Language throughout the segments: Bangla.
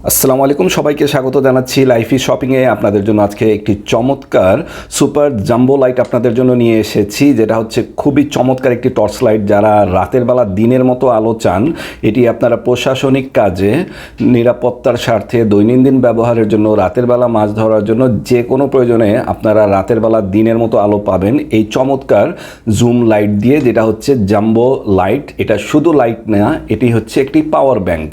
আসসালামু আলাইকুম, সবাইকে স্বাগত জানাচ্ছি লাইফি শপিংয়ে। আপনাদের জন্য আজকে একটি চমৎকার সুপার জাম্বো লাইট আপনাদের জন্য নিয়ে এসেছি, যেটা হচ্ছে খুবই চমৎকার একটি টর্চ লাইট। যারা রাতের বেলা দিনের মতো আলো চান, এটি আপনারা প্রশাসনিক কাজে, নিরাপত্তার স্বার্থে, দৈনন্দিন ব্যবহারের জন্য, রাতের বেলা মাছ ধরার জন্য, যে কোনো প্রয়োজনে আপনারা রাতের বেলা দিনের মতো আলো পাবেন এই চমৎকার জুম লাইট দিয়ে, যেটা হচ্ছে জাম্বো লাইট। এটা শুধু লাইট না, এটি হচ্ছে একটি পাওয়ার ব্যাংক।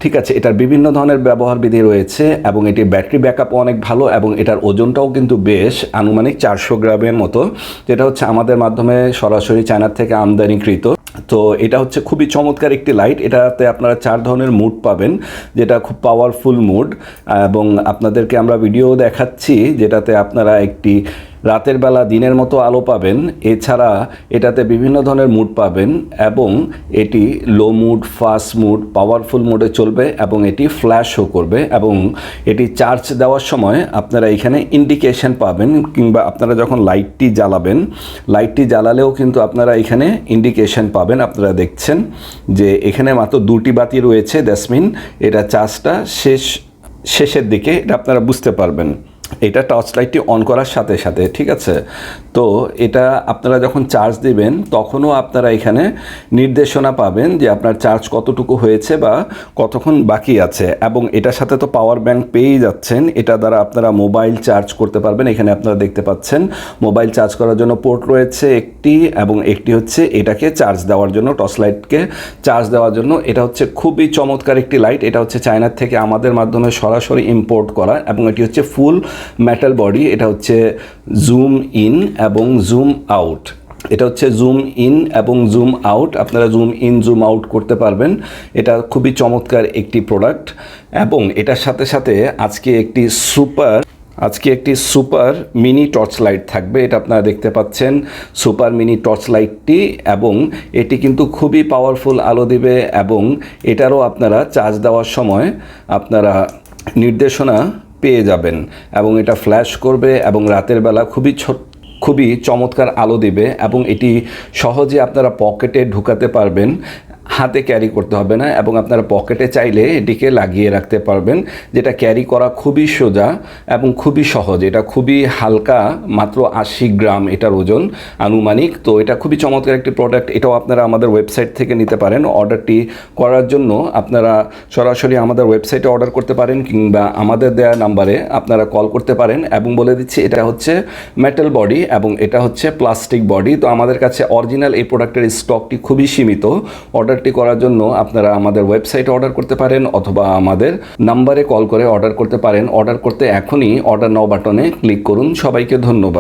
ঠিক আছে, এটার বিভিন্ন ধরনের ব্যবহার বিধি রয়েছে এবং এটির ব্যাটারি ব্যাকআপও অনেক ভালো এবং এটার ওজনটাও কিন্তু বেশ আনুমানিক 400 গ্রামের মতো, যেটা হচ্ছে আমাদের মাধ্যমে সরাসরি চায়না থেকে আমদানিকৃত। তো এটা হচ্ছে খুবই চমৎকার একটি লাইট। এটাতে আপনারা 4 ধরনের মুড পাবেন, যেটা খুব পাওয়ারফুল মুড, এবং আপনাদেরকে আমরা ভিডিও দেখাচ্ছি যেটাতে আপনারা একটি রাতের বেলা দিনের মতো আলো পাবেন। এছাড়া এটাতে বিভিন্ন ধরনের মুড পাবেন এবং এটি লো মুড, ফাস্ট মুড, পাওয়ারফুল মোডে চলবে এবং এটি ফ্ল্যাশও করবে। এবং এটি চার্জ দেওয়ার সময় আপনারা এখানে ইন্ডিকেশন পাবেন, কিংবা আপনারা যখন লাইটটি জ্বালাবেন, লাইটটি জ্বালালেও কিন্তু আপনারা এখানে ইন্ডিকেশন পাবেন। আপনারা দেখছেন যে এখানে মাত্র 2টি বাতি রয়েছে, দ্যাটস মিন এটা চার্জটা শেষের দিকে, এটা আপনারা বুঝতে পারবেন এটা টর্চ লাইটটি অন করার সাথে সাথে। ঠিক আছে, তো এটা আপনারা যখন চার্জ দিবেন তখনও আপনারা এখানে নির্দেশনা পাবেন যে আপনার চার্জ কতটুকু হয়েছে বা কতক্ষণ বাকি আছে। এবং এটার সাথে তো পাওয়ার ব্যাংক পেয়েই যাচ্ছেন, এটা দ্বারা আপনারা মোবাইল চার্জ করতে পারবেন। এখানে আপনারা দেখতে পাচ্ছেন মোবাইল চার্জ করার জন্য পোর্ট রয়েছে একটি, এবং একটি হচ্ছে এটাকে চার্জ দেওয়ার জন্য, টর্চ লাইটকে চার্জ দেওয়ার জন্য। এটা হচ্ছে খুবই চমৎকার একটি লাইট। এটা হচ্ছে চায়নার থেকে আমাদের মাধ্যমে সরাসরি ইম্পোর্ট করা, এবং এটি হচ্ছে ফুল মেটাল বডি। এটা হচ্ছে জুম ইন এবং জুম আউট। এটা হচ্ছে জুম ইন এবং জুম আউট, আপনারা জুম ইন জুম আউট করতে পারবেন। এটা খুবই চমৎকার একটি প্রোডাক্ট। এবং এটার সাথে সাথে আজকে একটি সুপার মিনি টর্চ লাইট থাকবে। এটা আপনারা দেখতে পাচ্ছেন সুপার মিনি টর্চ লাইটটি, এবং এটি কিন্তু খুবই পাওয়ারফুল আলো দিবে। এবং এটারও আপনারা চার্জ দেওয়ার সময় আপনারা নির্দেশনা পেয়ে যাবেন, এবং এটা ফ্ল্যাশ করবে এবং রাতের বেলা খুবই চমৎকার আলো দিবে। এবং এটি সহজে আপনারা পকেটে ঢুকাতে পারবেন, হাতে ক্যারি করতে হবে না, এবং আপনারা পকেটে চাইলে এটিকে লাগিয়ে রাখতে পারবেন, যেটা ক্যারি করা খুবই সোজা এবং খুবই সহজ। এটা খুবই হালকা, মাত্র 80 গ্রাম এটার ওজন আনুমানিক। তো এটা খুবই চমৎকার একটি প্রোডাক্ট। এটাও আপনারা আমাদের ওয়েবসাইট থেকে নিতে পারেন। অর্ডারটি করার জন্য আপনারা সরাসরি আমাদের ওয়েবসাইটে অর্ডার করতে পারেন, কিংবা আমাদের দেওয়া নাম্বারে আপনারা কল করতে পারেন। এবং বলে দিচ্ছি, এটা হচ্ছে মেটাল বডি এবং এটা হচ্ছে প্লাস্টিক বডি। তো আমাদের কাছে অরিজিনাল এই প্রোডাক্টের স্টকটি খুবই সীমিত। অর্ডারটি করার জন্য আপনারা আমাদের ওয়েবসাইটে অর্ডার করতে পারেন, অথবা আমাদের নাম্বারে কল করে অর্ডার করতে পারেন। অর্ডার করতে এখনই অর্ডার নাও বাটনে ক্লিক করুন। সবাইকে ধন্যবাদ।